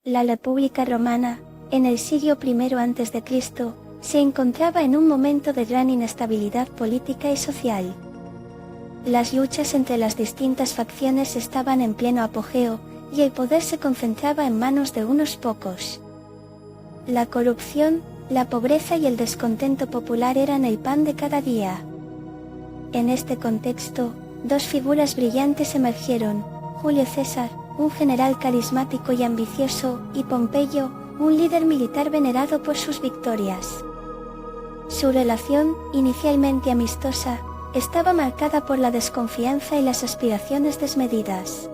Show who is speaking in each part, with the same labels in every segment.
Speaker 1: La República Romana, en el siglo I a.C., se encontraba en un momento de gran inestabilidad política y social. Las luchas entre las distintas facciones estaban en pleno apogeo, y el poder se concentraba en manos de unos pocos. La corrupción, la pobreza y el descontento popular eran el pan de cada día. En este contexto, dos figuras brillantes emergieron: Julio César, un general carismático y ambicioso, y Pompeyo, un líder militar venerado por sus victorias. Su relación, inicialmente amistosa, estaba marcada por la desconfianza y las aspiraciones desmedidas.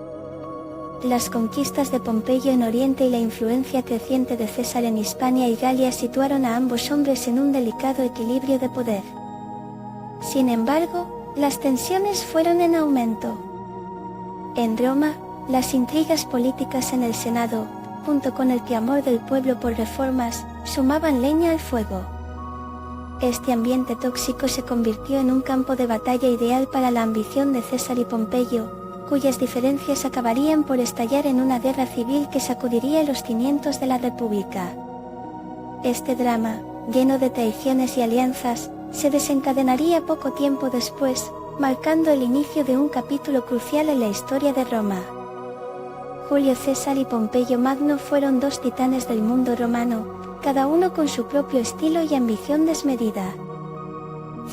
Speaker 1: Las conquistas de Pompeyo en Oriente y la influencia creciente de César en Hispania y Galia situaron a ambos hombres en un delicado equilibrio de poder. Sin embargo, las tensiones fueron en aumento. En Roma, las intrigas políticas en el Senado, junto con el clamor del pueblo por reformas, sumaban leña al fuego. Este ambiente tóxico se convirtió en un campo de batalla ideal para la ambición de César y Pompeyo, cuyas diferencias acabarían por estallar en una guerra civil que sacudiría los cimientos de la República. Este drama, lleno de traiciones y alianzas, se desencadenaría poco tiempo después, marcando el inicio de un capítulo crucial en la historia de Roma. Julio César y Pompeyo Magno fueron dos titanes del mundo romano, cada uno con su propio estilo y ambición desmedida.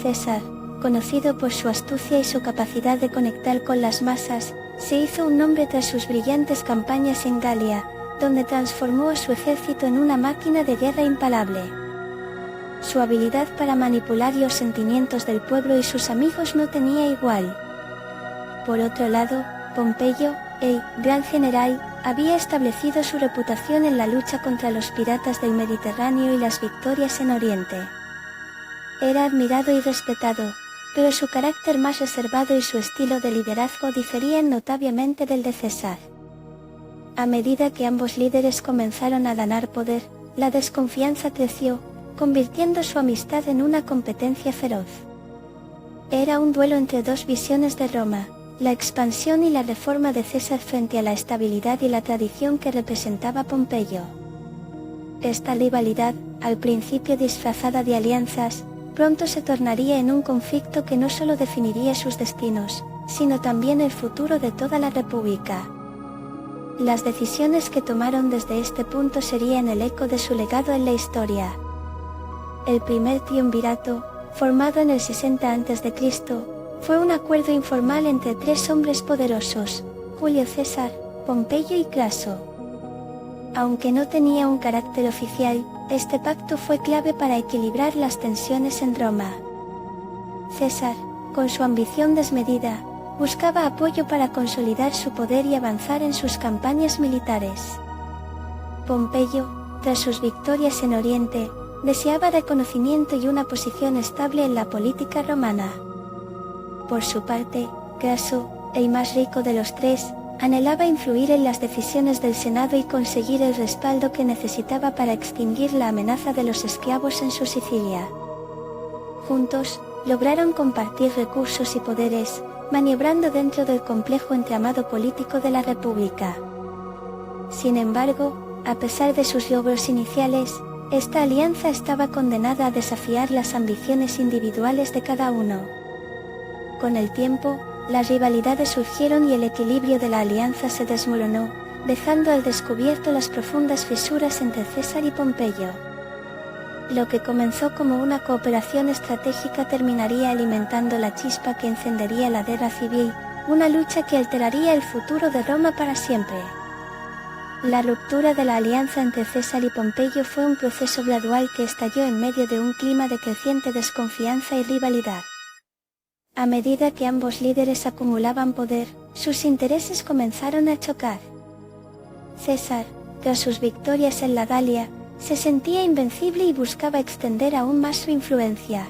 Speaker 1: César, conocido por su astucia y su capacidad de conectar con las masas, se hizo un nombre tras sus brillantes campañas en Galia, donde transformó a su ejército en una máquina de guerra imparable. Su habilidad para manipular los sentimientos del pueblo y sus amigos no tenía igual. Por otro lado, Pompeyo, el gran general, había establecido su reputación en la lucha contra los piratas del Mediterráneo y las victorias en Oriente. Era admirado y respetado, pero su carácter más reservado y su estilo de liderazgo diferían notablemente del de César. A medida que ambos líderes comenzaron a ganar poder, la desconfianza creció, convirtiendo su amistad en una competencia feroz. Era un duelo entre dos visiones de Roma: la expansión y la reforma de César frente a la estabilidad y la tradición que representaba Pompeyo. Esta rivalidad, al principio disfrazada de alianzas, pronto se tornaría en un conflicto que no solo definiría sus destinos, sino también el futuro de toda la República. Las decisiones que tomaron desde este punto serían el eco de su legado en la historia. El primer triunvirato, formado en el 60 a.C., fue un acuerdo informal entre tres hombres poderosos: Julio César, Pompeyo y Craso. Aunque no tenía un carácter oficial, este pacto fue clave para equilibrar las tensiones en Roma. César, con su ambición desmedida, buscaba apoyo para consolidar su poder y avanzar en sus campañas militares. Pompeyo, tras sus victorias en Oriente, deseaba reconocimiento y una posición estable en la política romana. Por su parte, Craso, el más rico de los tres, anhelaba influir en las decisiones del Senado y conseguir el respaldo que necesitaba para extinguir la amenaza de los esclavos en su Sicilia. Juntos, lograron compartir recursos y poderes, maniobrando dentro del complejo entramado político de la República. Sin embargo, a pesar de sus logros iniciales, esta alianza estaba condenada a desafiar las ambiciones individuales de cada uno. Con el tiempo, las rivalidades surgieron y el equilibrio de la alianza se desmoronó, dejando al descubierto las profundas fisuras entre César y Pompeyo. Lo que comenzó como una cooperación estratégica terminaría alimentando la chispa que encendería la guerra civil, una lucha que alteraría el futuro de Roma para siempre. La ruptura de la alianza entre César y Pompeyo fue un proceso gradual que estalló en medio de un clima de creciente desconfianza y rivalidad. A medida que ambos líderes acumulaban poder, sus intereses comenzaron a chocar. César, tras sus victorias en la Galia, se sentía invencible y buscaba extender aún más su influencia.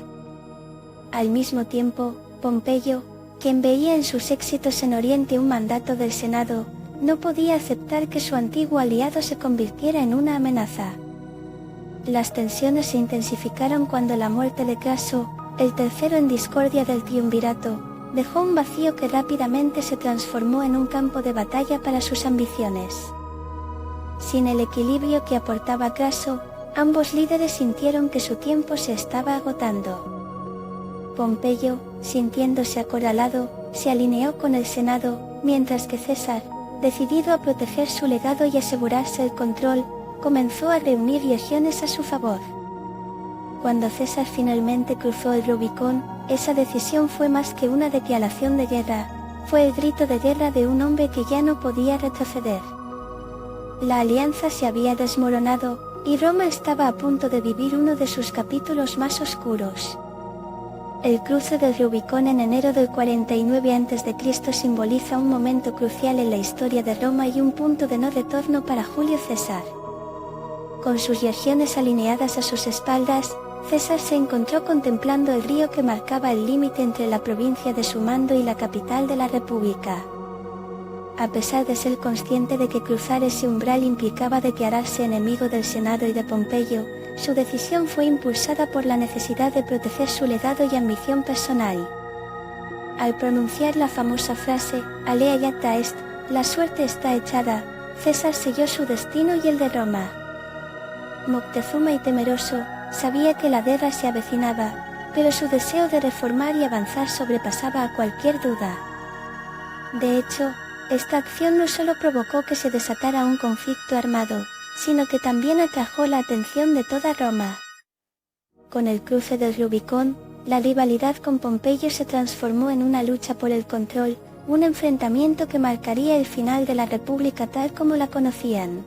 Speaker 1: Al mismo tiempo, Pompeyo, quien veía en sus éxitos en Oriente un mandato del Senado, no podía aceptar que su antiguo aliado se convirtiera en una amenaza. Las tensiones se intensificaron cuando la muerte de Craso, el tercero en discordia del triunvirato, dejó un vacío que rápidamente se transformó en un campo de batalla para sus ambiciones. Sin el equilibrio que aportaba Craso, ambos líderes sintieron que su tiempo se estaba agotando. Pompeyo, sintiéndose acorralado, se alineó con el Senado, mientras que César, decidido a proteger su legado y asegurarse el control, comenzó a reunir legiones a su favor. Cuando César finalmente cruzó el Rubicón, esa decisión fue más que una declaración de guerra, fue el grito de guerra de un hombre que ya no podía retroceder. La alianza se había desmoronado, y Roma estaba a punto de vivir uno de sus capítulos más oscuros. El cruce del Rubicón en enero del 49 a.C. simboliza un momento crucial en la historia de Roma y un punto de no retorno para Julio César. Con sus legiones alineadas a sus espaldas, César se encontró contemplando el río que marcaba el límite entre la provincia de su mando y la capital de la República. A pesar de ser consciente de que cruzar ese umbral implicaba declararse enemigo del Senado y de Pompeyo, su decisión fue impulsada por la necesidad de proteger su legado y ambición personal. Al pronunciar la famosa frase, "Alea iacta est", la suerte está echada, César selló su destino y el de Roma. Moctezuma, y temeroso, sabía que la guerra se avecinaba, pero su deseo de reformar y avanzar sobrepasaba a cualquier duda. De hecho, esta acción no solo provocó que se desatara un conflicto armado, sino que también atrajo la atención de toda Roma. Con el cruce del Rubicón, la rivalidad con Pompeyo se transformó en una lucha por el control, un enfrentamiento que marcaría el final de la República tal como la conocían.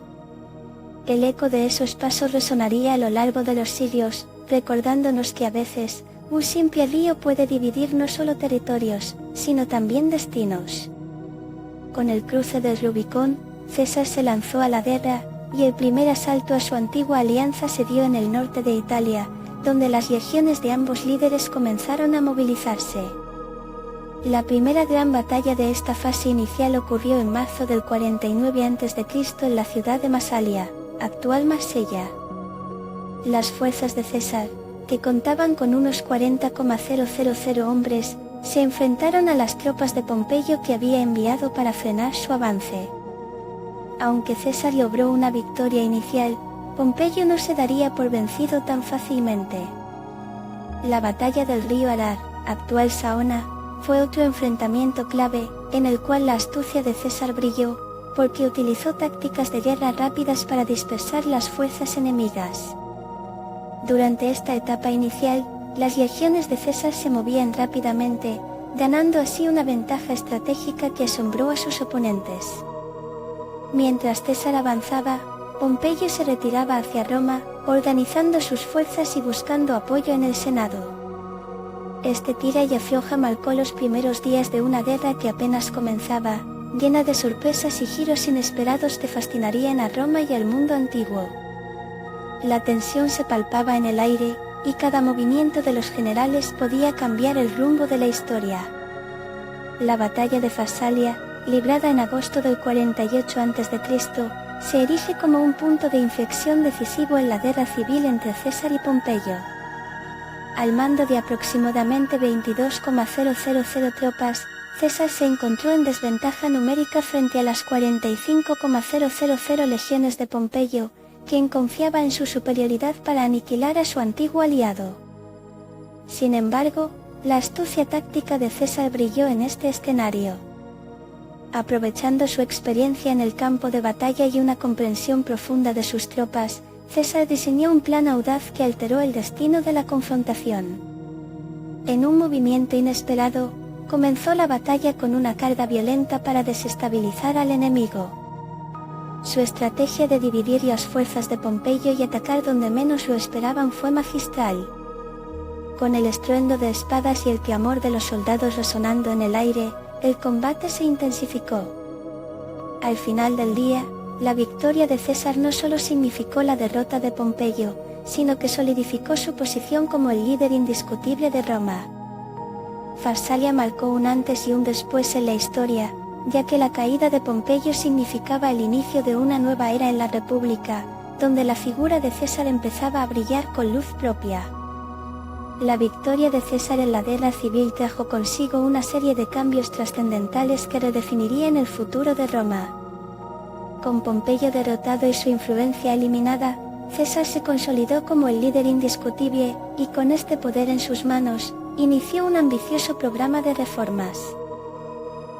Speaker 1: El eco de esos pasos resonaría a lo largo de los siglos, recordándonos que a veces, un simple río puede dividir no solo territorios, sino también destinos. Con el cruce del Rubicón, César se lanzó a la guerra, y el primer asalto a su antigua alianza se dio en el norte de Italia, donde las legiones de ambos líderes comenzaron a movilizarse. La primera gran batalla de esta fase inicial ocurrió en marzo del 49 a.C. en la ciudad de Masalia, actual Marsella. Las fuerzas de César, que contaban con unos 40,000 hombres, se enfrentaron a las tropas de Pompeyo que había enviado para frenar su avance. Aunque César logró una victoria inicial, Pompeyo no se daría por vencido tan fácilmente. La batalla del río Arar, actual Saona, fue otro enfrentamiento clave, en el cual la astucia de César brilló, porque utilizó tácticas de guerra rápidas para dispersar las fuerzas enemigas. Durante esta etapa inicial, las legiones de César se movían rápidamente, ganando así una ventaja estratégica que asombró a sus oponentes. Mientras César avanzaba, Pompeyo se retiraba hacia Roma, organizando sus fuerzas y buscando apoyo en el Senado. Este tira y afloja marcó los primeros días de una guerra que apenas comenzaba, llena de sorpresas y giros inesperados que fascinarían a Roma y al mundo antiguo. La tensión se palpaba en el aire, y cada movimiento de los generales podía cambiar el rumbo de la historia. La batalla de Farsalia, librada en agosto del 48 a.C., se erige como un punto de inflexión decisivo en la guerra civil entre César y Pompeyo. Al mando de aproximadamente 22,000 tropas, César se encontró en desventaja numérica frente a las 45,000 legiones de Pompeyo, quien confiaba en su superioridad para aniquilar a su antiguo aliado. Sin embargo, la astucia táctica de César brilló en este escenario. Aprovechando su experiencia en el campo de batalla y una comprensión profunda de sus tropas, César diseñó un plan audaz que alteró el destino de la confrontación. En un movimiento inesperado, comenzó la batalla con una carga violenta para desestabilizar al enemigo. Su estrategia de dividir las fuerzas de Pompeyo y atacar donde menos lo esperaban fue magistral. Con el estruendo de espadas y el clamor de los soldados resonando en el aire, el combate se intensificó. Al final del día, la victoria de César no solo significó la derrota de Pompeyo, sino que solidificó su posición como el líder indiscutible de Roma. Farsalia marcó un antes y un después en la historia, ya que la caída de Pompeyo significaba el inicio de una nueva era en la República, donde la figura de César empezaba a brillar con luz propia. La victoria de César en la guerra civil trajo consigo una serie de cambios trascendentales que redefinirían el futuro de Roma. Con Pompeyo derrotado y su influencia eliminada, César se consolidó como el líder indiscutible, y con este poder en sus manos, inició un ambicioso programa de reformas.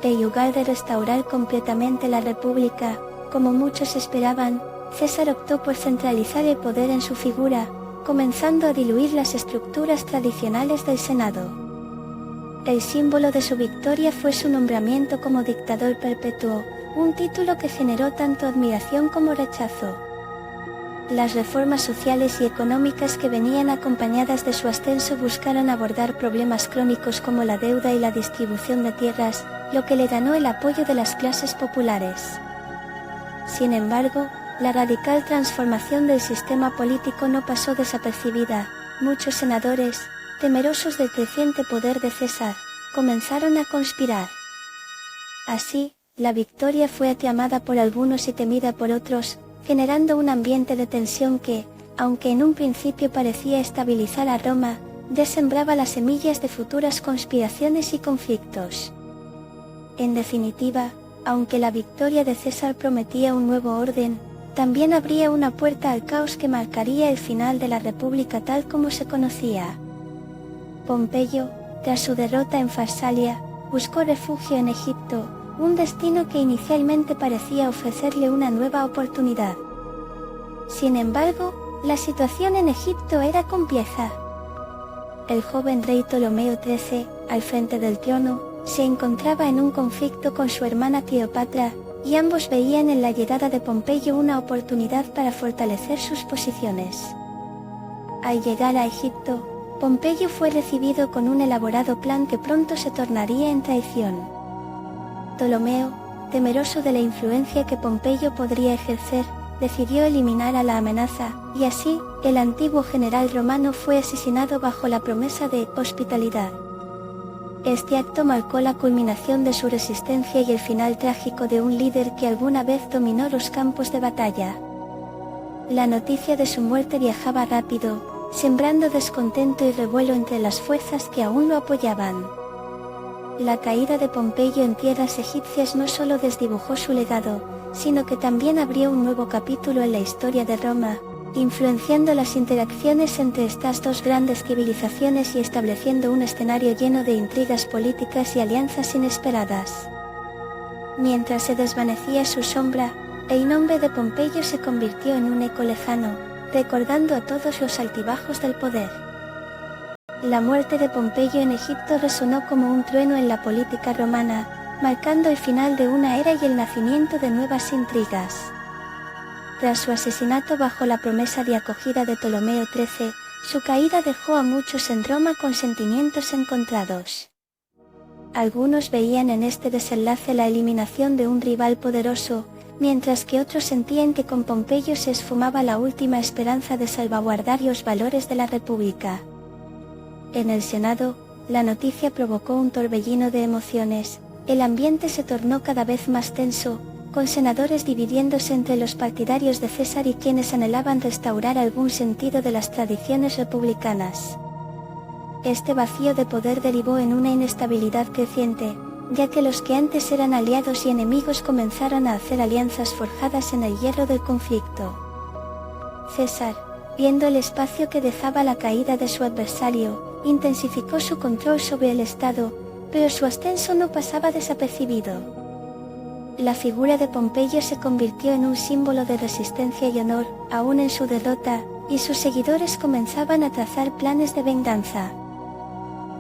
Speaker 1: En lugar de restaurar completamente la República, como muchos esperaban, César optó por centralizar el poder en su figura, comenzando a diluir las estructuras tradicionales del Senado. El símbolo de su victoria fue su nombramiento como dictador perpetuo, un título que generó tanto admiración como rechazo. Las reformas sociales y económicas que venían acompañadas de su ascenso buscaron abordar problemas crónicos como la deuda y la distribución de tierras, lo que le ganó el apoyo de las clases populares. Sin embargo, la radical transformación del sistema político no pasó desapercibida. Muchos senadores, temerosos del creciente poder de César, comenzaron a conspirar. Así, la victoria fue aclamada por algunos y temida por otros, generando un ambiente de tensión que, aunque en un principio parecía estabilizar a Roma, ya sembraba las semillas de futuras conspiraciones y conflictos. En definitiva, aunque la victoria de César prometía un nuevo orden, también abría una puerta al caos que marcaría el final de la República tal como se conocía. Pompeyo, tras su derrota en Farsalia, buscó refugio en Egipto, un destino que inicialmente parecía ofrecerle una nueva oportunidad. Sin embargo, la situación en Egipto era compleja. El joven rey Ptolomeo XIII, al frente del trono, se encontraba en un conflicto con su hermana Cleopatra, y ambos veían en la llegada de Pompeyo una oportunidad para fortalecer sus posiciones. Al llegar a Egipto, Pompeyo fue recibido con un elaborado plan que pronto se tornaría en traición. Ptolomeo, temeroso de la influencia que Pompeyo podría ejercer, decidió eliminar a la amenaza, y así, el antiguo general romano fue asesinado bajo la promesa de hospitalidad. Este acto marcó la culminación de su resistencia y el final trágico de un líder que alguna vez dominó los campos de batalla. La noticia de su muerte viajaba rápido, sembrando descontento y revuelo entre las fuerzas que aún lo apoyaban. La caída de Pompeyo en tierras egipcias no solo desdibujó su legado, sino que también abrió un nuevo capítulo en la historia de Roma, influenciando las interacciones entre estas dos grandes civilizaciones y estableciendo un escenario lleno de intrigas políticas y alianzas inesperadas. Mientras se desvanecía su sombra, el nombre de Pompeyo se convirtió en un eco lejano, recordando a todos los altibajos del poder. La muerte de Pompeyo en Egipto resonó como un trueno en la política romana, marcando el final de una era y el nacimiento de nuevas intrigas. Tras su asesinato bajo la promesa de acogida de Ptolomeo XIII, su caída dejó a muchos en Roma con sentimientos encontrados. Algunos veían en este desenlace la eliminación de un rival poderoso, mientras que otros sentían que con Pompeyo se esfumaba la última esperanza de salvaguardar los valores de la República. En el Senado, la noticia provocó un torbellino de emociones. El ambiente se tornó cada vez más tenso, con senadores dividiéndose entre los partidarios de César y quienes anhelaban restaurar algún sentido de las tradiciones republicanas. Este vacío de poder derivó en una inestabilidad creciente, ya que los que antes eran aliados y enemigos comenzaron a hacer alianzas forjadas en el hierro del conflicto. César, viendo el espacio que dejaba la caída de su adversario, intensificó su control sobre el Estado, pero su ascenso no pasaba desapercibido. La figura de Pompeyo se convirtió en un símbolo de resistencia y honor, aún en su derrota, y sus seguidores comenzaban a trazar planes de venganza.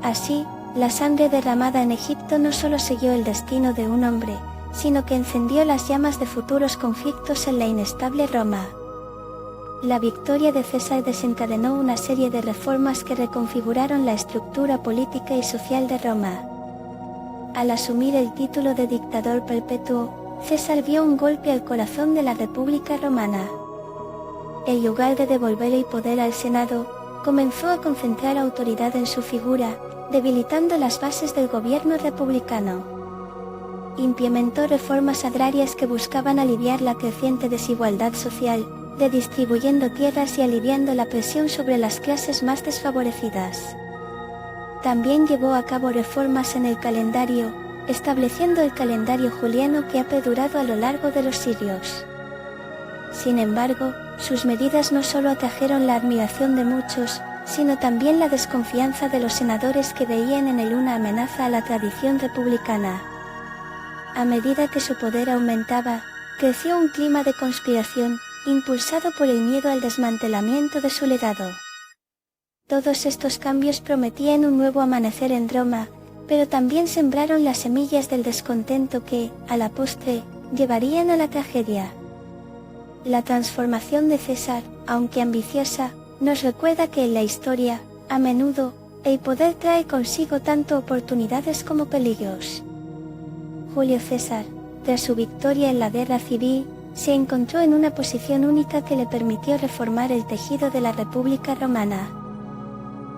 Speaker 1: Así, la sangre derramada en Egipto no solo selló el destino de un hombre, sino que encendió las llamas de futuros conflictos en la inestable Roma. La victoria de César desencadenó una serie de reformas que reconfiguraron la estructura política y social de Roma. Al asumir el título de dictador perpetuo, César dio un golpe al corazón de la República Romana. En lugar de devolver el poder al Senado, comenzó a concentrar autoridad en su figura, debilitando las bases del gobierno republicano. Implementó reformas agrarias que buscaban aliviar la creciente desigualdad social, redistribuyendo tierras y aliviando la presión sobre las clases más desfavorecidas. También llevó a cabo reformas en el calendario, estableciendo el calendario juliano que ha perdurado a lo largo de los siglos. Sin embargo, sus medidas no solo atrajeron la admiración de muchos, sino también la desconfianza de los senadores que veían en él una amenaza a la tradición republicana. A medida que su poder aumentaba, creció un clima de conspiración, impulsado por el miedo al desmantelamiento de su legado. Todos estos cambios prometían un nuevo amanecer en Roma, pero también sembraron las semillas del descontento que, a la postre, llevarían a la tragedia. La transformación de César, aunque ambiciosa, nos recuerda que en la historia, a menudo, el poder trae consigo tanto oportunidades como peligros. Julio César, tras su victoria en la guerra civil, se encontró en una posición única que le permitió reformar el tejido de la República Romana.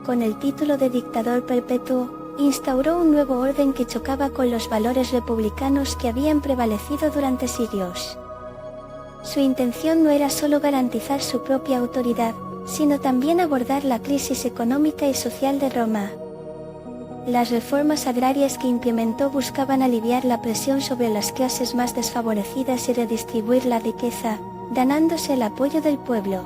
Speaker 1: Con el título de dictador perpetuo, instauró un nuevo orden que chocaba con los valores republicanos que habían prevalecido durante siglos. Su intención no era solo garantizar su propia autoridad, sino también abordar la crisis económica y social de Roma. Las reformas agrarias que implementó buscaban aliviar la presión sobre las clases más desfavorecidas y redistribuir la riqueza, ganándose el apoyo del pueblo.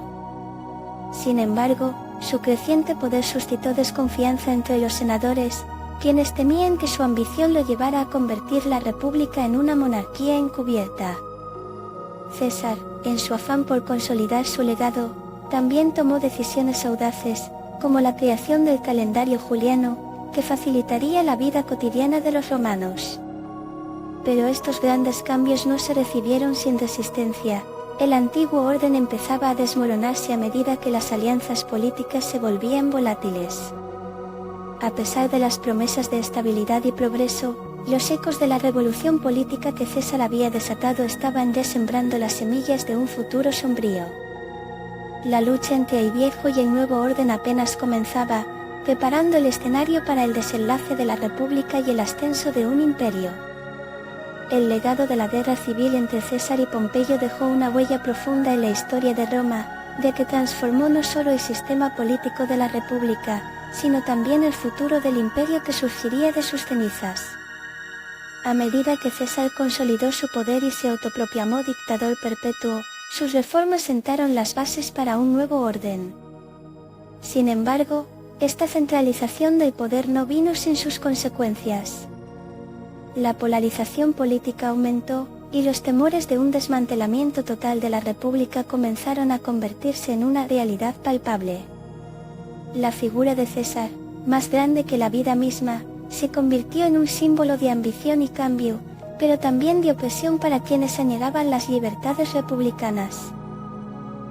Speaker 1: Sin embargo, su creciente poder suscitó desconfianza entre los senadores, quienes temían que su ambición lo llevara a convertir la república en una monarquía encubierta. César, en su afán por consolidar su legado, también tomó decisiones audaces, como la creación del calendario juliano, que facilitaría la vida cotidiana de los romanos. Pero estos grandes cambios no se recibieron sin resistencia. El antiguo orden empezaba a desmoronarse a medida que las alianzas políticas se volvían volátiles. A pesar de las promesas de estabilidad y progreso, los ecos de la revolución política que César había desatado estaban ya sembrando las semillas de un futuro sombrío. La lucha entre el viejo y el nuevo orden apenas comenzaba, preparando el escenario para el desenlace de la República y el ascenso de un imperio. El legado de la guerra civil entre César y Pompeyo dejó una huella profunda en la historia de Roma, ya que transformó no solo el sistema político de la República, sino también el futuro del imperio que surgiría de sus cenizas. A medida que César consolidó su poder y se autoproclamó dictador perpetuo, sus reformas sentaron las bases para un nuevo orden. Sin embargo, esta centralización del poder no vino sin sus consecuencias. La polarización política aumentó, y los temores de un desmantelamiento total de la República comenzaron a convertirse en una realidad palpable. La figura de César, más grande que la vida misma, se convirtió en un símbolo de ambición y cambio, pero también de opresión para quienes añoraban las libertades republicanas.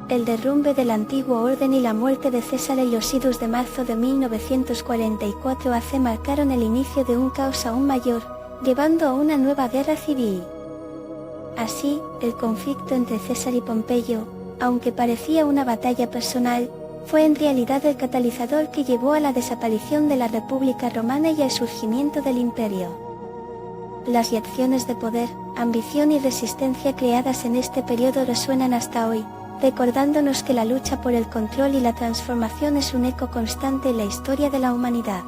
Speaker 1: El derrumbe del antiguo orden y la muerte de César en los idos de marzo de 1944 AC marcaron el inicio de un caos aún mayor, llevando a una nueva guerra civil. Así, el conflicto entre César y Pompeyo, aunque parecía una batalla personal, fue en realidad el catalizador que llevó a la desaparición de la República Romana y al surgimiento del imperio. Las lecciones de poder, ambición y resistencia creadas en este periodo resuenan hasta hoy, recordándonos que la lucha por el control y la transformación es un eco constante en la historia de la humanidad.